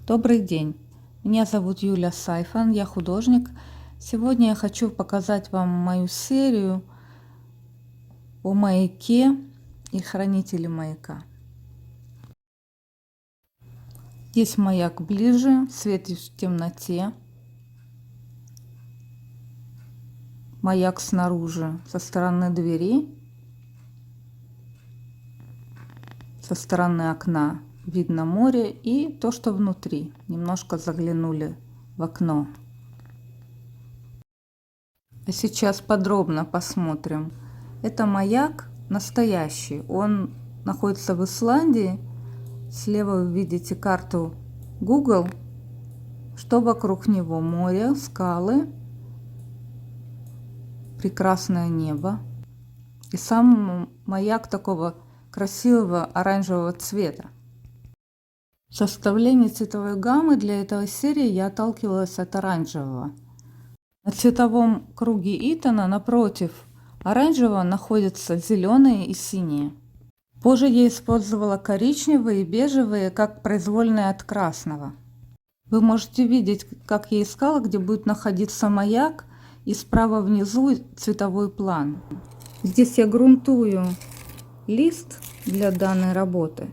Добрый день, меня зовут Юля Сайфан, я художник. Сегодня я хочу показать вам мою серию о маяке и хранителе маяка. Здесь маяк ближе, светит в темноте. Маяк снаружи, со стороны двери, со стороны окна видно море и то, что внутри. Немножко заглянули в окно. А сейчас подробно посмотрим. Это маяк настоящий. Он находится в Исландии. Слева вы видите карту Google, что вокруг него: море, скалы, прекрасное небо. И сам маяк такого красивого оранжевого цвета. В составлении цветовой гаммы для этой серии я отталкивалась от оранжевого. На цветовом круге Итана напротив оранжевого находятся зеленые и синие. Позже я использовала коричневые и бежевые как произвольные от красного. Вы можете видеть, как я искала, где будет находиться маяк, и справа внизу цветовой план. Здесь я грунтую лист для данной работы.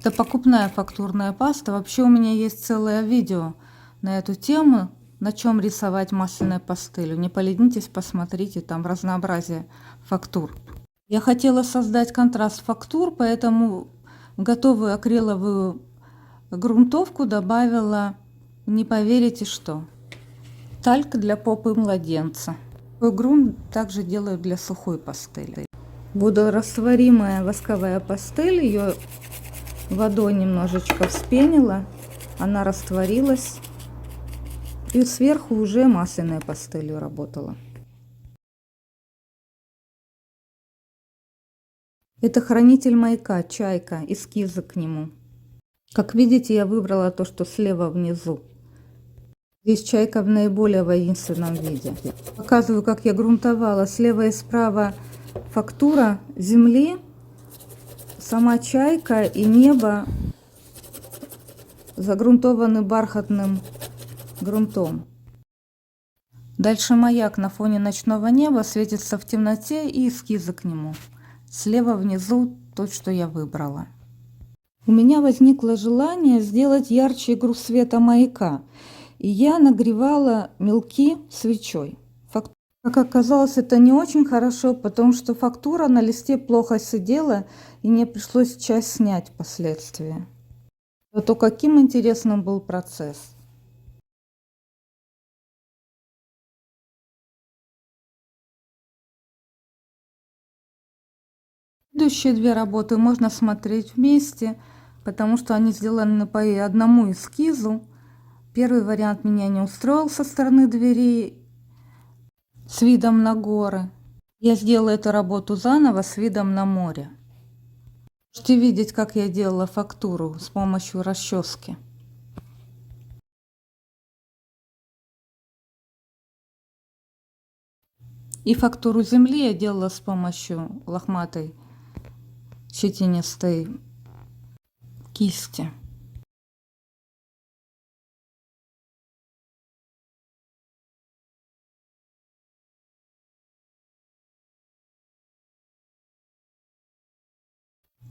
Это покупная фактурная паста. Вообще у меня есть целое видео на эту тему, на чем рисовать масляной пастелью. Не поленитесь, посмотрите, там разнообразие фактур. Я хотела создать контраст фактур, поэтому в готовую акриловую грунтовку добавила, не поверите что, тальк для попы младенца. Такой грунт также делаю для сухой пастели. Водорастворимая восковая пастель, ее водой немножечко вспенила, она растворилась, и сверху уже масляной пастелью работала. Это хранитель маяка, чайка, эскизы к нему. Как видите, я выбрала то, что слева внизу. Здесь чайка в наиболее воинственном виде. Показываю, как я грунтовала. Слева и справа фактура земли, сама чайка и небо загрунтованы бархатным грунтом. Дальше маяк на фоне ночного неба светится в темноте и эскизы к нему. Слева внизу то, что я выбрала. У меня возникло желание сделать ярче игру света маяка, и я нагревала мелки свечой. Как оказалось, это не очень хорошо, потому что фактура на листе плохо сидела, и мне пришлось часть снять впоследствии. Зато каким интересным был процесс. Следующие две работы можно смотреть вместе, потому что они сделаны по одному эскизу. Первый вариант меня не устроил со стороны двери с видом на горы. Я сделала эту работу заново с видом на море. Можете видеть, как я делала фактуру с помощью расчески. И фактуру земли я делала с помощью лохматой щетинистой кисти.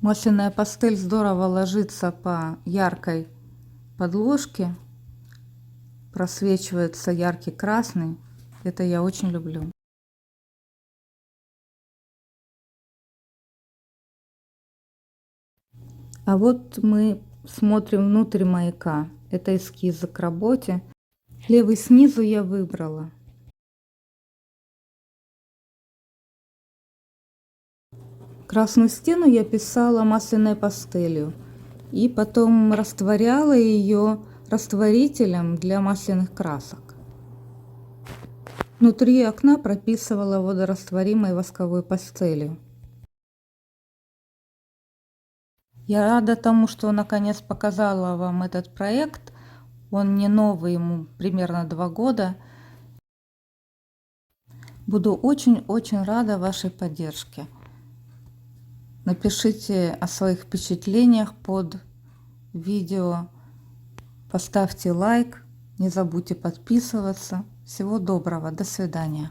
Масляная пастель здорово ложится по яркой подложке. Просвечивается яркий красный. Это я очень люблю. А вот мы смотрим внутрь маяка. Это эскизы к работе. Левый снизу я выбрала. Красную стену я писала масляной пастелью и потом растворяла ее растворителем для масляных красок. Внутри окна прописывала водорастворимой восковой пастелью. Я рада тому, что наконец показала вам этот проект. Он не новый, ему примерно 2 года. Буду очень-очень рада вашей поддержке. Напишите о своих впечатлениях под видео. Поставьте лайк, не забудьте подписываться. Всего доброго, до свидания.